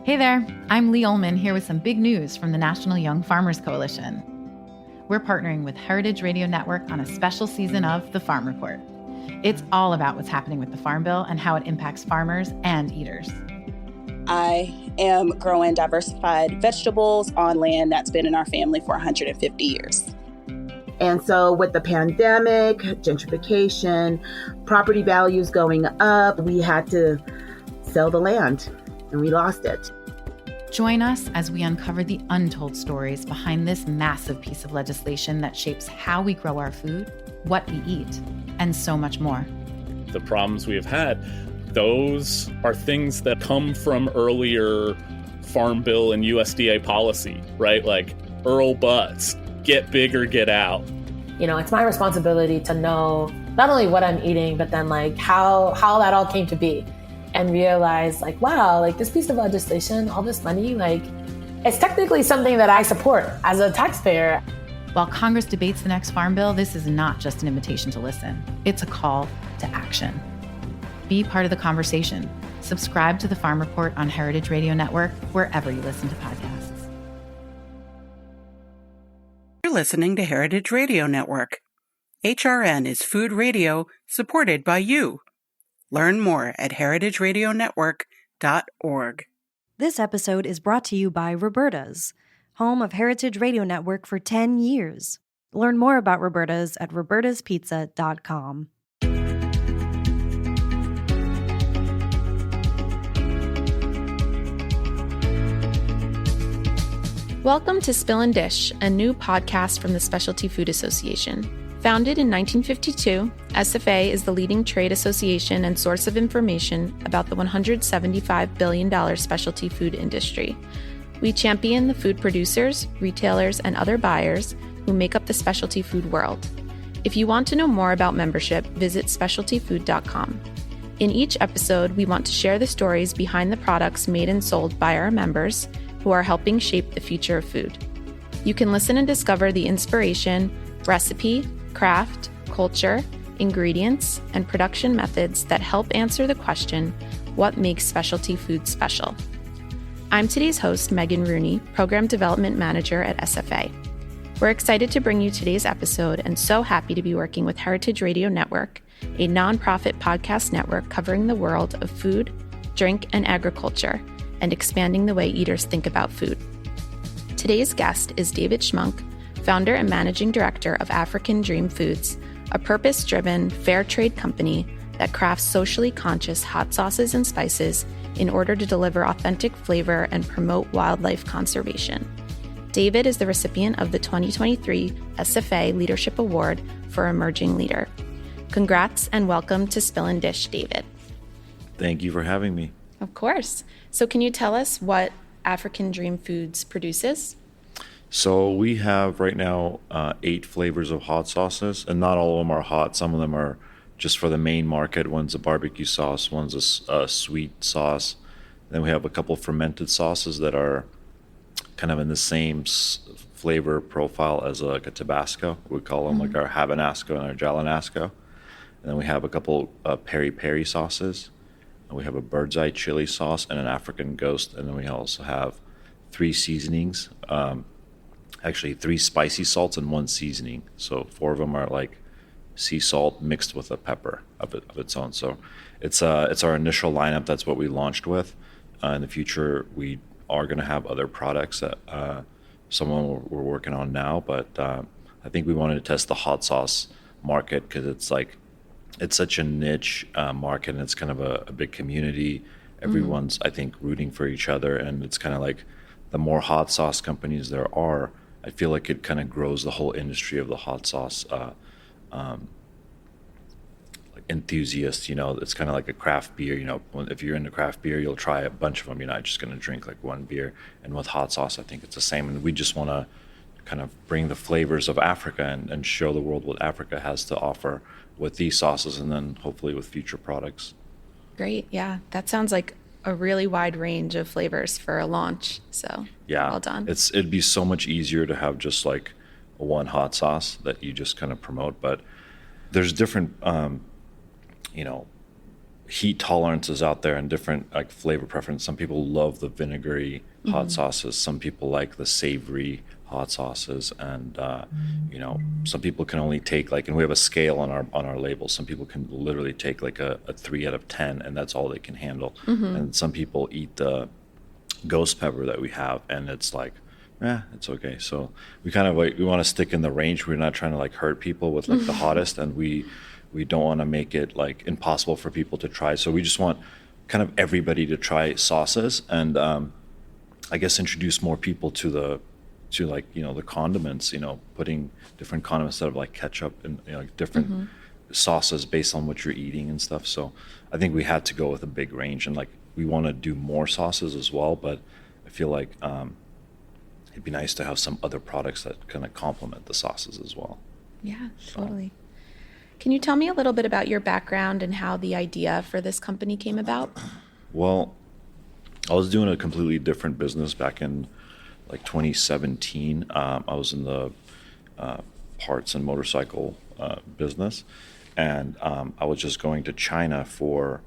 Hey there, I'm Lee Ullman here with some big news from the National Young Farmers Coalition. We're partnering with Heritage Radio Network on a special season of The Farm Report. It's all about what's happening with the Farm Bill and how it impacts farmers and eaters. I am growing diversified vegetables on land that's been in our family for 150 years. And so with the pandemic, gentrification, property values going up, we had to sell the land and we lost it. Join us as we uncover the untold stories behind this massive piece of legislation that shapes how we grow our food, what we eat, and so much more. The problems we have had, those are things that come from earlier Farm Bill and USDA policy, right? Like Earl Butz, get big or get out. You know, it's my responsibility to know not only what I'm eating, but then like how that all came to be. And realize like, wow, like this piece of legislation, all this money, like it's technically something that I support as a taxpayer. While Congress debates the next Farm Bill, this is not just an invitation to listen. It's a call to action. Be part of the conversation. Subscribe to the Farm Report on Heritage Radio Network, wherever you listen to podcasts. You're listening to Heritage Radio Network. HRN is food radio supported by you. Learn more at heritageradionetwork.org. This episode is brought to you by Roberta's, home of Heritage Radio Network for 10 years. Learn more about Roberta's at robertaspizza.com. Welcome to Spill and Dish, a new podcast from the Specialty Food Association. Founded in 1952, SFA is the leading trade association and source of information about the $175 billion specialty food industry. We champion the food producers, retailers, and other buyers who make up the specialty food world. If you want to know more about membership, visit specialtyfood.com. In each episode, we want to share the stories behind the products made and sold by our members who are helping shape the future of food. You can listen and discover the inspiration, recipe, craft, culture, ingredients, and production methods that help answer the question, what makes specialty food special? I'm today's host, Megan Rooney, Program Development Manager at SFA. We're excited to bring you today's episode and so happy to be working with Heritage Radio Network, a nonprofit podcast network covering the world of food, drink, and agriculture, and expanding the way eaters think about food. Today's guest is David Schmunk, founder and managing director of African Dream Foods, a purpose-driven, fair trade company that crafts socially conscious hot sauces and spices in order to deliver authentic flavor and promote wildlife conservation. David is the recipient of the 2023 SFA Leadership Award for Emerging Leader. Congrats and welcome to Spill and Dish, David. Thank you for having me. Of course. So can you tell us what African Dream Foods produces? So we have right now 8 flavors of hot sauces, and not all of them are hot. Some of them are just for the main market. One's a barbecue sauce, one's a sweet sauce. Then we have a couple fermented sauces that are kind of in the same flavor profile as like a Tabasco. We call them like our Habanasco and our Jalanasco. And then we have a couple peri-peri sauces. And we have a bird's eye chili sauce and an African ghost. And then we also have 3 seasonings. Actually 3 spicy salts and 1 seasoning. So 4 of them are like sea salt mixed with a pepper of its own. So it's our initial lineup. That's what we launched with. In the future, we are going to have other products that some of them we're working on now. But I think we wanted to test the hot sauce market because it's such a niche market and it's kind of a big community. Everyone's, I think, rooting for each other. And it's kind of like the more hot sauce companies there are, I feel like it kind of grows the whole industry of the hot sauce like enthusiasts. You know, it's kind of like a craft beer. You know, if you're into craft beer, you'll try a bunch of them. You're not just going to drink like one beer. And with hot sauce, I think it's the same. And we just want to kind of bring the flavors of Africa and show the world what Africa has to offer with these sauces and then hopefully with future products. Great. Yeah, that sounds like a really wide range of flavors for a launch. So yeah, well done. It'd be so much easier to have just like one hot sauce that you just kind of promote, but there's different heat tolerances out there and different like flavor preference. Some people love the vinegary hot sauces. Some people like the savory hot sauces, and you know, some people can only take like, and we have a scale on our label. Some people can literally take like a 3 out of 10, and that's all they can handle. And some people eat the ghost pepper that we have, and it's like, it's okay. So we kind of like, we want to stick in the range. We're not trying to like hurt people with like the hottest, and we don't want to make it like impossible for people to try. So we just want kind of everybody to try sauces, and I guess introduce more people to like, you know, the condiments, you know, putting different condiments instead of like ketchup and, you know, like different sauces based on what you're eating and stuff. So I think we had to go with a big range, and like we want to do more sauces as well, but I feel like it'd be nice to have some other products that kind of complement the sauces as well. Yeah, totally. Can you tell me a little bit about your background and how the idea for this company came about? Well, I was doing a completely different business back in like 2017. I was in the parts and motorcycle business, and I was just going to China for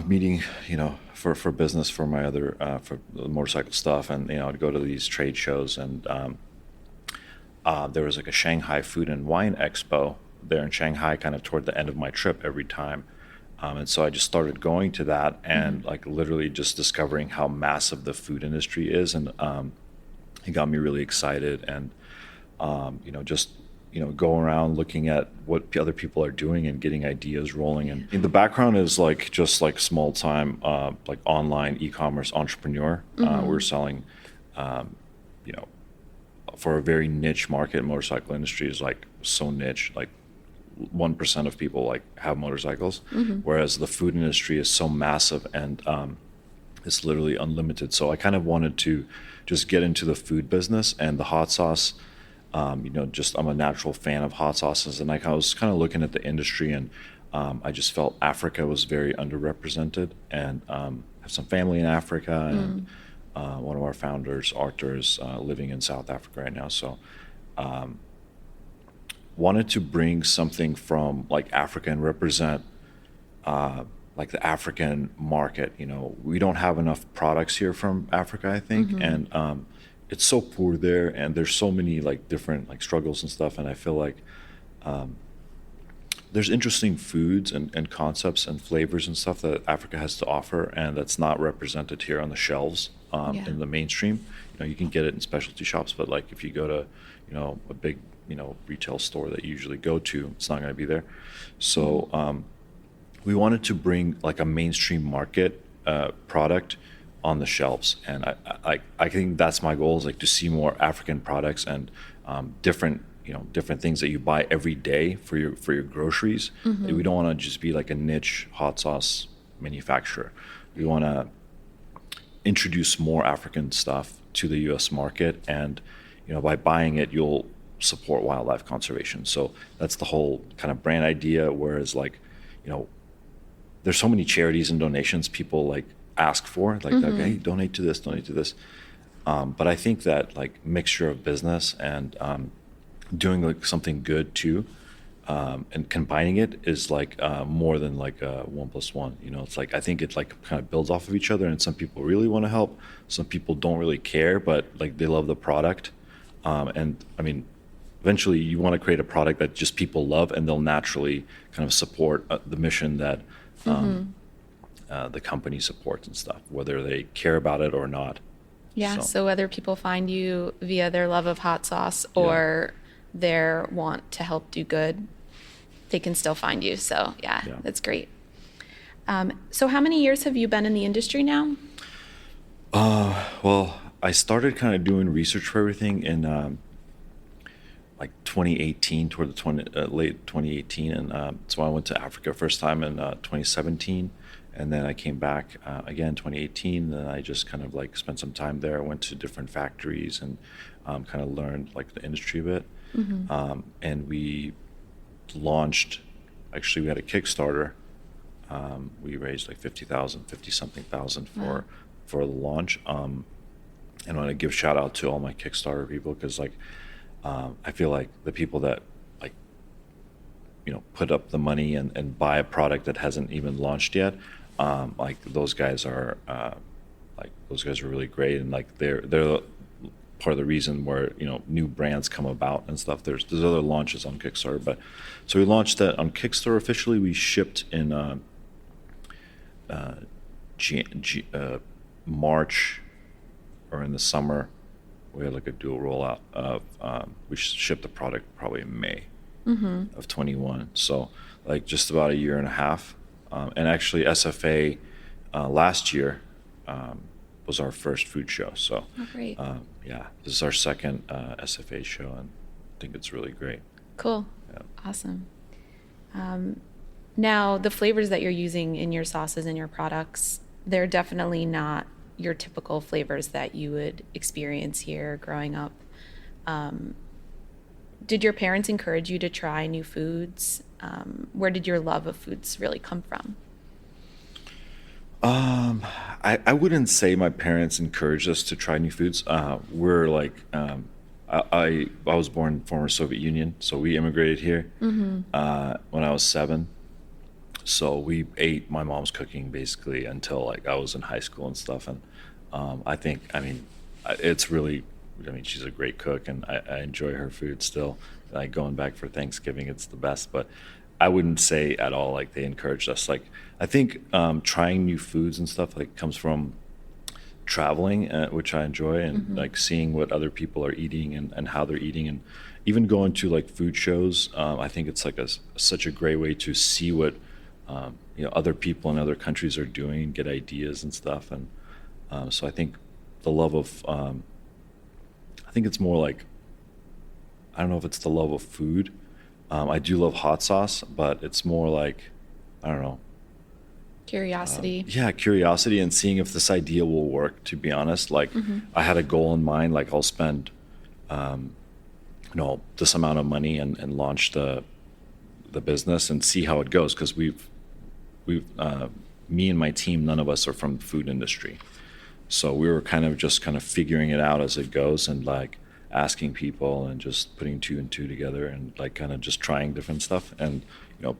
meeting, you know, for business for my other for the motorcycle stuff, and you know, I'd go to these trade shows, and there was like a Shanghai Food and Wine Expo there in Shanghai, kind of toward the end of my trip every time. And so I just started going to that, and like literally just discovering how massive the food industry is, and it got me really excited, and you know, just, you know, go around looking at what other people are doing and getting ideas rolling. And the background is like just like small time like online e-commerce entrepreneur. We're selling, you know, for a very niche market. Motorcycle industry is like so niche, like 1% of people like have motorcycles, whereas the food industry is so massive, and it's literally unlimited. So I kind of wanted to just get into the food business and the hot sauce. You know, just I'm a natural fan of hot sauces, and like I was kind of looking at the industry, and I just felt Africa was very underrepresented, and have some family in Africa, and one of our founders, Arthur, is living in South Africa right now. So wanted to bring something from like Africa and represent like the African market. You know, we don't have enough products here from Africa, I think, and it's so poor there, and there's so many like different like struggles and stuff, and I feel like there's interesting foods and concepts and flavors and stuff that Africa has to offer, and that's not represented here on the shelves in the mainstream. You know, you can get it in specialty shops, but like if you go to, you know, a big, you know, retail store that you usually go to, it's not going to be there. So we wanted to bring like a mainstream market product on the shelves, and I think that's my goal, is like to see more African products and different, you know, different things that you buy every day for your groceries. We don't want to just be like a niche hot sauce manufacturer. We want to introduce more African stuff to the U.S. market, and you know, by buying it, you'll support wildlife conservation. So that's the whole kind of brand idea. Whereas like, you know, there's so many charities and donations people like ask for, like, hey, donate to this, donate to this. But I think that like mixture of business and doing like something good too, and combining it is like more than like 1 + 1. You know, it's like, I think it like kind of builds off of each other, and some people really want to help, some people don't really care, but like they love the product. And I mean, eventually you want to create a product that just people love, and they'll naturally kind of support the mission that the company supports and stuff, whether they care about it or not. Yeah, so whether people find you via their love of hot sauce or their want to help do good, they can still find you. So yeah. That's great. So how many years have you been in the industry now? Well, I started kind of doing research for everything in like 2018, toward the late 2018, and so I went to Africa first time in 2017, and then I came back again 2018. And I just kind of like spent some time there. I went to different factories and kind of learned like the industry a bit. And we launched. Actually, we had a Kickstarter. We raised like 50-something thousand for the launch. And I want to give shout out to all my Kickstarter people, because like I feel like the people that like put up the money and buy a product that hasn't even launched yet. Like those guys are really great, and like they're part of the reason where new brands come about and stuff. There's other launches on Kickstarter, but so we launched that on Kickstarter officially. We shipped in March or in the summer. We had like a dual rollout of we shipped the product probably in May of 21. So like just about a year and a half. And actually SFA last year was our first food show. So great. Yeah, this is our second SFA show, and I think it's really great. Cool. Yeah. Awesome. Now, the flavors that you're using in your sauces and your products, they're definitely not your typical flavors that you would experience here growing up. Did your parents encourage you to try new foods? Where did your love of foods really come from? I wouldn't say my parents encouraged us to try new foods. We're like, I was born in the former Soviet Union, so we immigrated here when I was 7. So we ate my mom's cooking basically until like I was in high school and stuff. And it's really, she's a great cook, and I enjoy her food still. Like going back for Thanksgiving, it's the best. But I wouldn't say at all like they encouraged us. Like I think trying new foods and stuff like comes from traveling, which I enjoy, and like seeing what other people are eating and how they're eating, and even going to like food shows. I think it's like such a great way to see what other people in other countries are doing, get ideas and stuff. And so I think the love of I think it's more like, I don't know if it's the love of food. I do love hot sauce, but it's more like, I don't know. Curiosity. Curiosity, and seeing if this idea will work, to be honest. Like I had a goal in mind, like I'll spend this amount of money and launch the business and see how it goes. Because we've me and my team, none of us are from the food industry. So we were kind of figuring it out as it goes, and like asking people and just putting 2 and 2 together, and like kind of just trying different stuff, and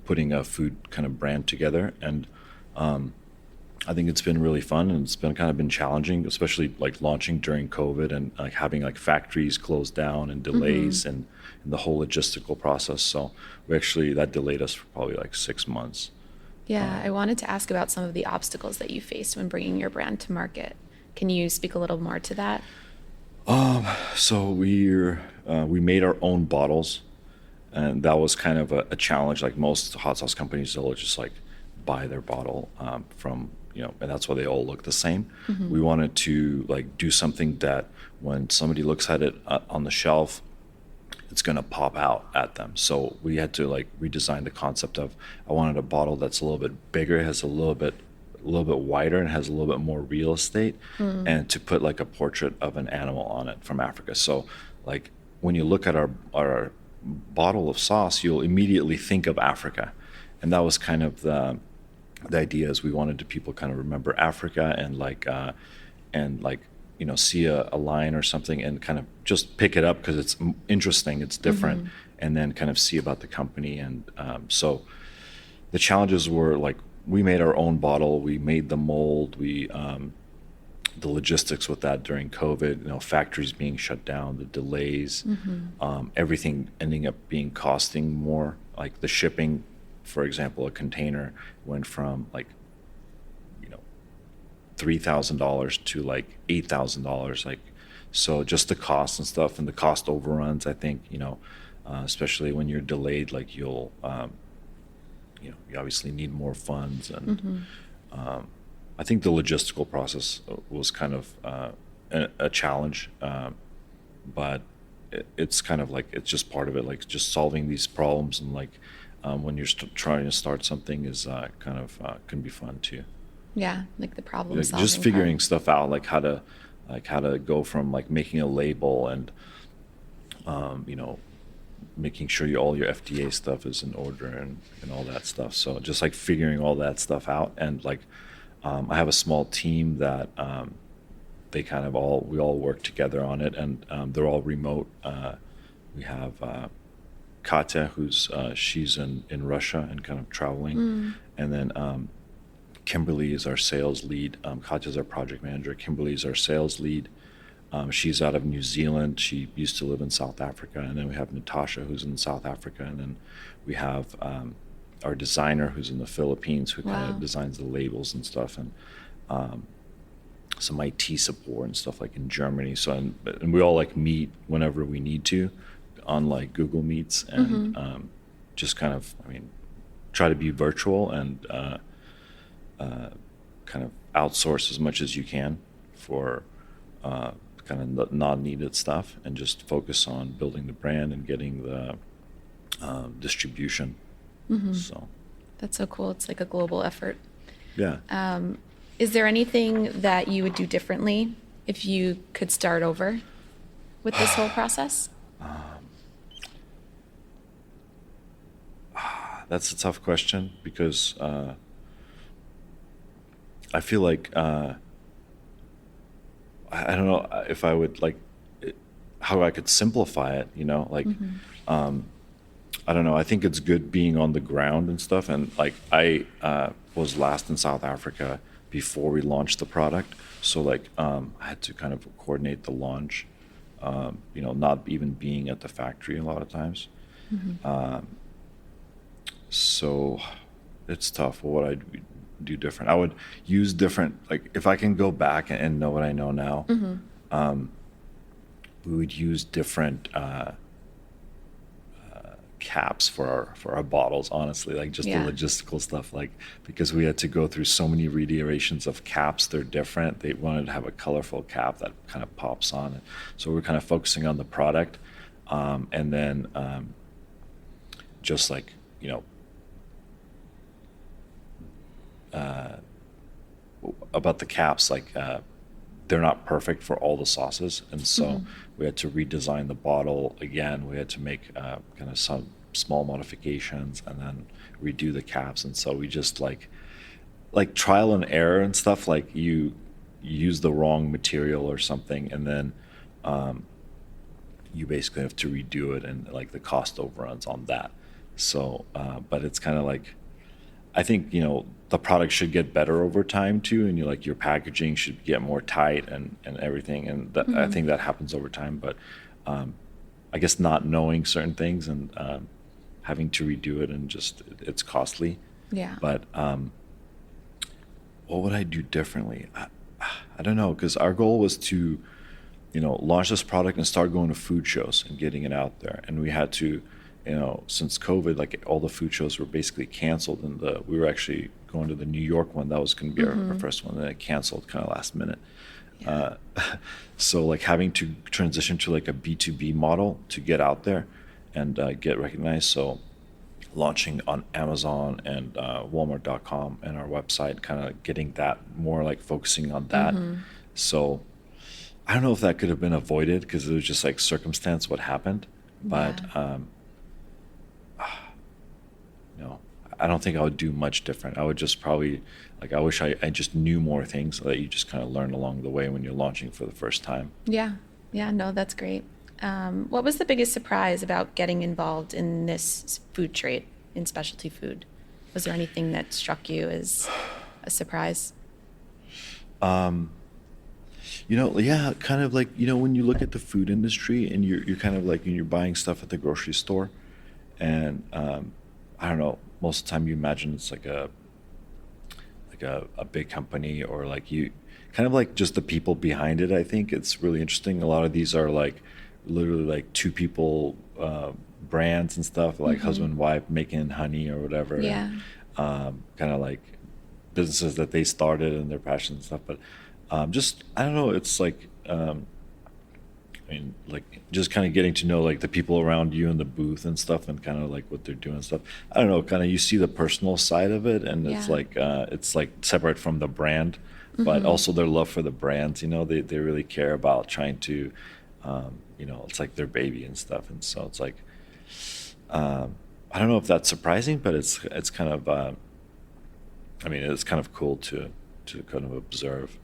putting a food kind of brand together. And I think it's been really fun, and it's been challenging, especially like launching during COVID and like having like factories closed down and delays and the whole logistical process. So that delayed us for probably like 6 months. Yeah, I wanted to ask about some of the obstacles that you faced when bringing your brand to market. Can you speak a little more to that? So we made our own bottles, and that was kind of a challenge. Like most hot sauce companies, they'll just like buy their bottle from and that's why they all look the same. We wanted to like do something that when somebody looks at it on the shelf, it's gonna pop out at them. So we had to like redesign the concept of, I wanted a bottle that's a little bit bigger, has a little bit wider, and has a little bit more real estate, and to put like a portrait of an animal on it from Africa. So like when you look at our bottle of sauce, you'll immediately think of Africa. And that was kind of the idea, is we wanted people kind of remember Africa, and see a line or something and kind of just pick it up because it's interesting, it's different, and then kind of see about the company. And so the challenges were like, we made our own bottle, we made the mold, the logistics with that during COVID, factories being shut down, the delays, everything ending up costing more. Like the shipping, for example, a container went from like $3,000 to like $8,000. Like, so just the cost and stuff, and the cost overruns, I think, especially when you're delayed, like you obviously need more funds. And I think the logistical process was kind of a challenge, but it's kind of like, it's just part of it, like just solving these problems. And like when you're trying to start something is can be fun too. Yeah, like the problem like solving. Just figuring stuff out, like how to go from like making a label and making sure all your FDA stuff is in order and all that stuff. So just like figuring all that stuff out. And like I have a small team that we all work together on it, and they're all remote. We have Katya, who's she's in Russia and kind of traveling, and then Kimberly is our sales lead. Katya's our project manager. Kimberly is our sales lead. She's out of New Zealand. She used to live in South Africa. And then we have Natasha, who's in South Africa. And then we have our designer, who's in the Philippines, who kind of designs the labels and stuff, and some IT support and stuff like in Germany. So and we all like meet whenever we need to on like Google Meets, and just kind of, try to be virtual and kind of outsource as much as you can for kind of non-needed stuff, and just focus on building the brand and getting the distribution. So That's so cool. It's like a global effort. yeah. Is there anything that you would do differently if you could start over with this whole process? That's a tough question, because I feel like I don't know if I would how I could simplify it, I don't know. I think it's good being on the ground and stuff. And like I was last in South Africa before we launched the product, so I had to kind of coordinate the launch. Not even being at the factory a lot of times. So it's tough. What would I do different? I would use different, if I can go back and know what I know now, we would use different caps for our bottles, honestly, the logistical stuff, because we had to go through so many reiterations of caps. They're different. They wanted to have a colorful cap that kind of pops on. So we're kind of focusing on the product, and then just about the caps, they're not perfect for all the sauces, and so we had to redesign the bottle again. We had to make kind of some small modifications and then redo the caps. And so we just like trial and error and stuff. You use the wrong material or something, and then you basically have to redo it, and the cost overruns on that. So but it's kind of I think the product should get better over time too, and your packaging should get more tight and everything, and that, I think that happens over time. But I guess not knowing certain things and having to redo it, and just it's costly. Yeah. But what would I do differently? I don't know, because our goal was to launch this product and start going to food shows and getting it out there, and we had to. Since COVID, all the food shows were basically canceled, and we were actually going to the New York one. That was going to be our first one, and it canceled kind of last minute. Yeah. So having to transition to a B2B model to get out there and get recognized. So launching on Amazon and Walmart.com and our website, kind of getting that more focusing on that. So I don't know if that could have been avoided, because it was just circumstance what happened, but. I don't think I would do much different. I would just probably, I wish I just knew more things that you just kind of learn along the way when you're launching for the first time. Yeah. Yeah, no, that's great. What was the biggest surprise about getting involved in this food trade, in specialty food? Was there anything that struck you as a surprise? Yeah, kind of when you look at the food industry and you're kind of when you're buying stuff at the grocery store, and I don't know, most of the time you imagine it's a big company, or you kind of just the people behind it. I think it's really interesting. A lot of these are literally two people brands and stuff, husband and wife making honey or whatever. Yeah. And, kind of businesses that they started and their passion and stuff. But just, I don't know, it's just kind of getting to know the people around you in the booth and stuff, and kind of what they're doing and stuff. I don't know, kind of you see the personal side of it, and it's separate from the brand, but also their love for the brands. They really care about trying to, it's their baby and stuff. And so it's I don't know if that's surprising, but it's kind of it's kind of cool to kind of observe.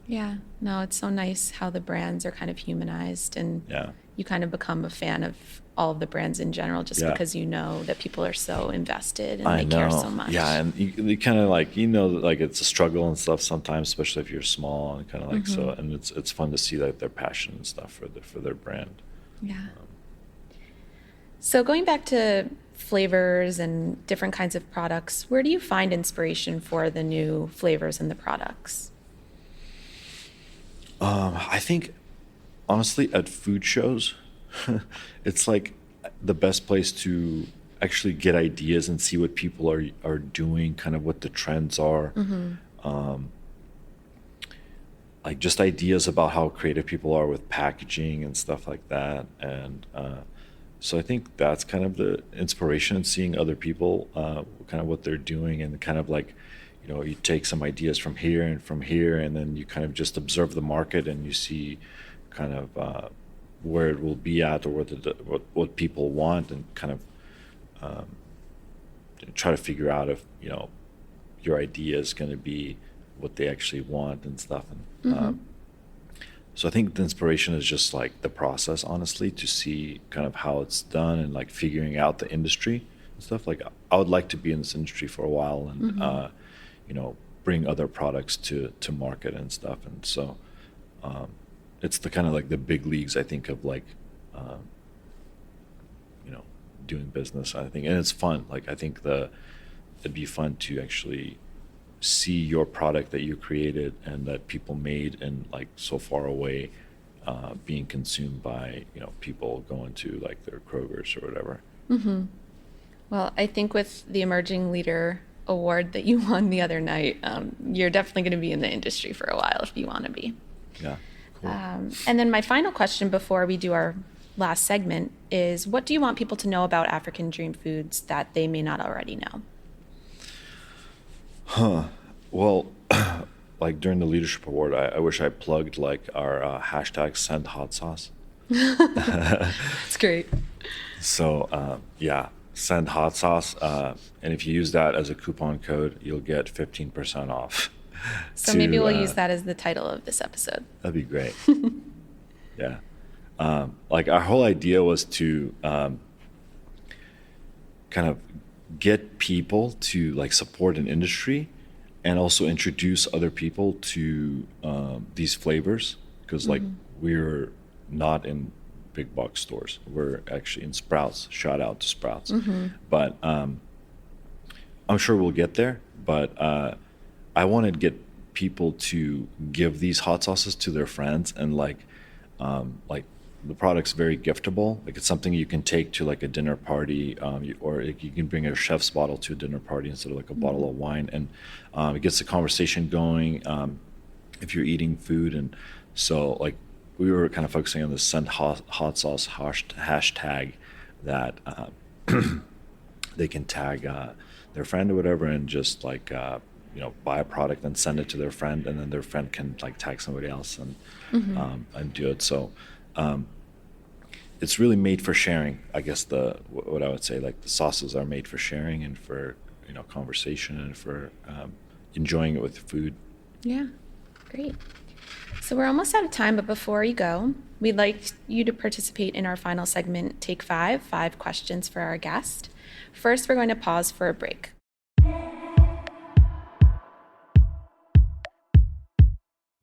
Yeah, no, it's so nice how the brands are kind of humanized, and you kind of become a fan of all of the brands in general, just because you know that people are so invested and they care so much. Yeah, and you kind of like, like it's a struggle and stuff sometimes, especially if you're small, and kind of like so. And it's fun to see like their passion and stuff for their brand. Yeah. So going back to flavors and different kinds of products, where do you find inspiration for the new flavors and the products? I think, honestly, at food shows, it's like the best place to actually get ideas and see what people are doing, kind of what the trends are. Like just ideas about how creative people are with packaging and stuff like that. And so I think that's kind of the inspiration, seeing other people, kind of what they're doing, and kind of like, you take some ideas from here, and then you kind of just observe the market and you see kind of where it will be at, or what people want, and kind of try to figure out if your idea is going to be what they actually want and stuff. And so I think the inspiration is just like the process, honestly, to see kind of how it's done, and like figuring out the industry and stuff. Like I would like to be in this industry for a while, and bring other products to market and stuff. And so it's the kind of like the big leagues, I think, of like doing business, I think. And it's fun. Like I think it'd be fun to actually see your product that you created and that people made, and like so far away, being consumed by people going to like their Kroger's or whatever. Well, I think with the Emerging Leader Award that you won the other night, you're definitely going to be in the industry for a while if you want to be. Yeah, cool. And then my final question before we do our last segment is, what do you want people to know about African Dream Foods that they may not already know? Well, like during the Leadership Award, I wish I plugged like our hashtag Send Hot Sauce. It's great. So Send Hot Sauce, and if you use that as a coupon code, you'll get 15% off. So maybe we'll use that as the title of this episode. That'd be great. Yeah. Like our whole idea was to kind of get people to like support an industry, and also introduce other people to these flavors, because like we're not in big box stores. We're actually in Sprouts. Shout out to Sprouts. But I'm sure we'll get there. But I wanted to get people to give these hot sauces to their friends, and like the product's very giftable. Like it's something you can take to like a dinner party, or you can bring a chef's bottle to a dinner party instead of like a bottle of wine, and it gets the conversation going if you're eating food. And so like we were kind of focusing on the Send Hot Sauce hashtag, that they can tag their friend or whatever, and just like buy a product and send it to their friend, and then their friend can like tag somebody else and do it. So it's really made for sharing. I guess what I would say, like the sauces are made for sharing and for conversation, and for enjoying it with food. Yeah, great. So we're almost out of time, but before you go, we'd like you to participate in our final segment, Take 5 questions for our guest. First, we're going to pause for a break.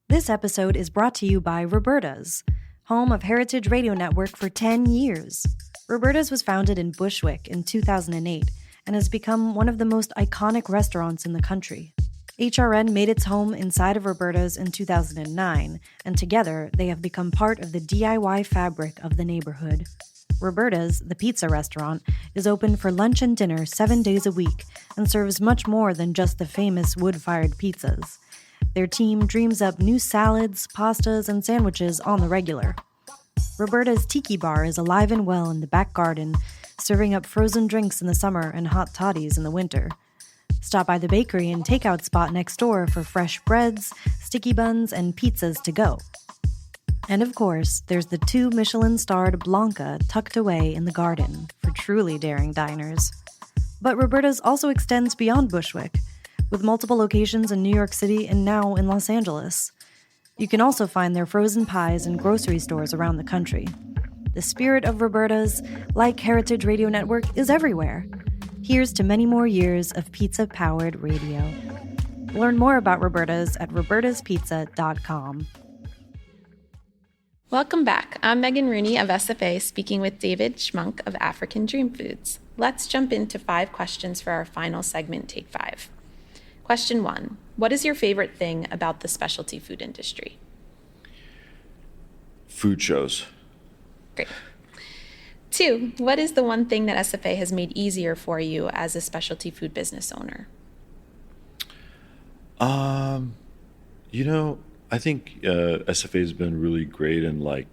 This episode is brought to you by Roberta's, home of Heritage Radio Network for 10 years. Roberta's was founded in Bushwick in 2008 and has become one of the most iconic restaurants in the country. HRN made its home inside of Roberta's in 2009, and together they have become part of the DIY fabric of the neighborhood. Roberta's, the pizza restaurant, is open for lunch and dinner 7 days a week and serves much more than just the famous wood-fired pizzas. Their team dreams up new salads, pastas, and sandwiches on the regular. Roberta's Tiki Bar is alive and well in the back garden, serving up frozen drinks in the summer and hot toddies in the winter. Stop by the bakery and takeout spot next door for fresh breads, sticky buns, and pizzas to go. And of course, there's the 2 Michelin-starred Blanca tucked away in the garden for truly daring diners. But Roberta's also extends beyond Bushwick, with multiple locations in New York City and now in Los Angeles. You can also find their frozen pies in grocery stores around the country. The spirit of Roberta's, like Heritage Radio Network, is everywhere. Here's to many more years of pizza-powered radio. Learn more about Roberta's at robertaspizza.com. Welcome back. I'm Megan Rooney of SFA, speaking with David Schmunk of African Dream Foods. Let's jump into 5 questions for our final segment, Take 5. Question 1. What is your favorite thing about the specialty food industry? Food shows. Great. 2. What is the one thing that SFA has made easier for you as a specialty food business owner? I think SFA has been really great in they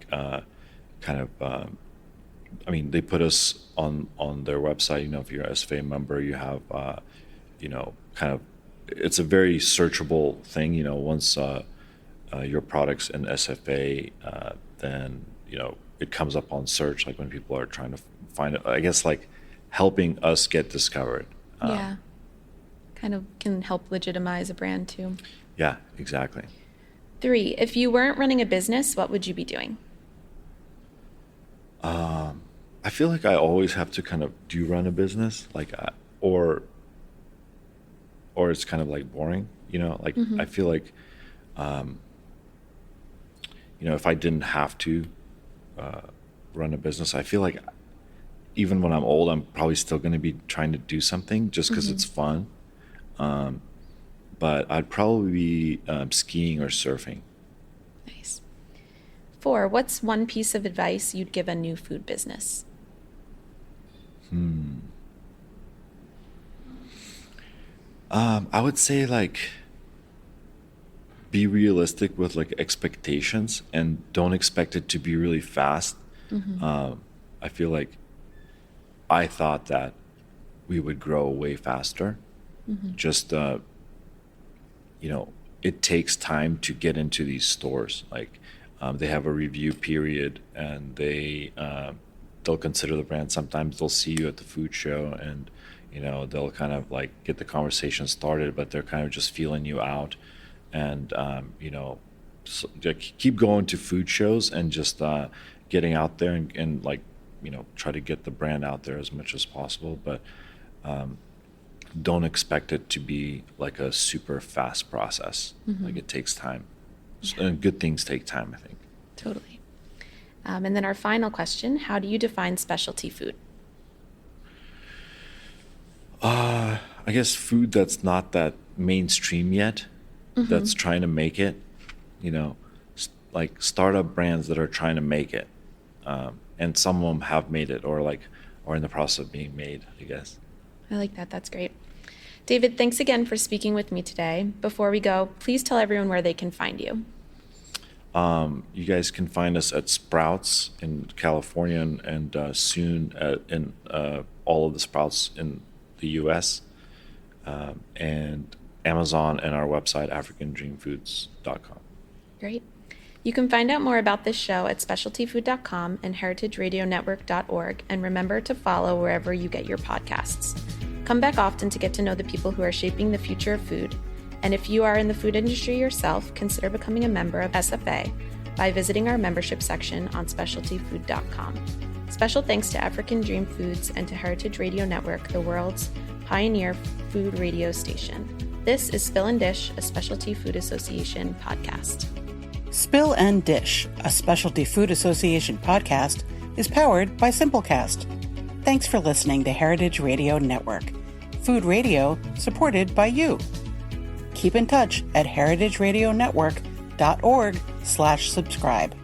put us on their website. If you're an SFA member, you have, it's a very searchable thing. Once your product's in SFA, then, it comes up on search, like when people are trying to find it, I guess, like helping us get discovered. Yeah. Kind of can help legitimize a brand too. Yeah, exactly. 3. If you weren't running a business, what would you be doing? I feel like I always have to kind of run a business, or it's kind of like boring, I feel like, if I didn't have to run a business, I feel like even when I'm old, I'm probably still going to be trying to do something just because it's fun. But I'd probably be skiing or surfing. Nice. 4. What's one piece of advice you'd give a new food business? I would say be realistic with expectations and don't expect it to be really fast. I feel like I thought that we would grow way faster. Just it takes time to get into these stores. They have a review period, and they'll consider the brand. Sometimes they'll see you at the food show, and they'll kind of get the conversation started, but they're kind of just feeling you out. And so keep going to food shows and just getting out there and try to get the brand out there as much as possible. But don't expect it to be like a super fast process. It takes time. And good things take time, I think. Totally. And then our final question, how do you define specialty food? I guess food that's not that mainstream yet, that's trying to make it, like startup brands that are trying to make it. And some of them have made it or in the process of being made, I guess. I like that. That's great. David, thanks again for speaking with me today. Before we go, please tell everyone where they can find you. You guys can find us at Sprouts in California and soon in all of the Sprouts in the U.S. And Amazon and our website, africandreamfoods.com. Great. You can find out more about this show at specialtyfood.com and heritageradionetwork.org, and remember to follow wherever you get your podcasts. Come back often to get to know the people who are shaping the future of food. And if you are in the food industry yourself, consider becoming a member of SFA by visiting our membership section on specialtyfood.com. Special thanks to African Dream Foods and to Heritage Radio Network, the world's pioneer food radio station. This is Spill and Dish, a Specialty Food Association podcast. Spill and Dish, a Specialty Food Association podcast, is powered by Simplecast. Thanks for listening to Heritage Radio Network, food radio supported by you. Keep in touch at heritageradionetwork.org/subscribe.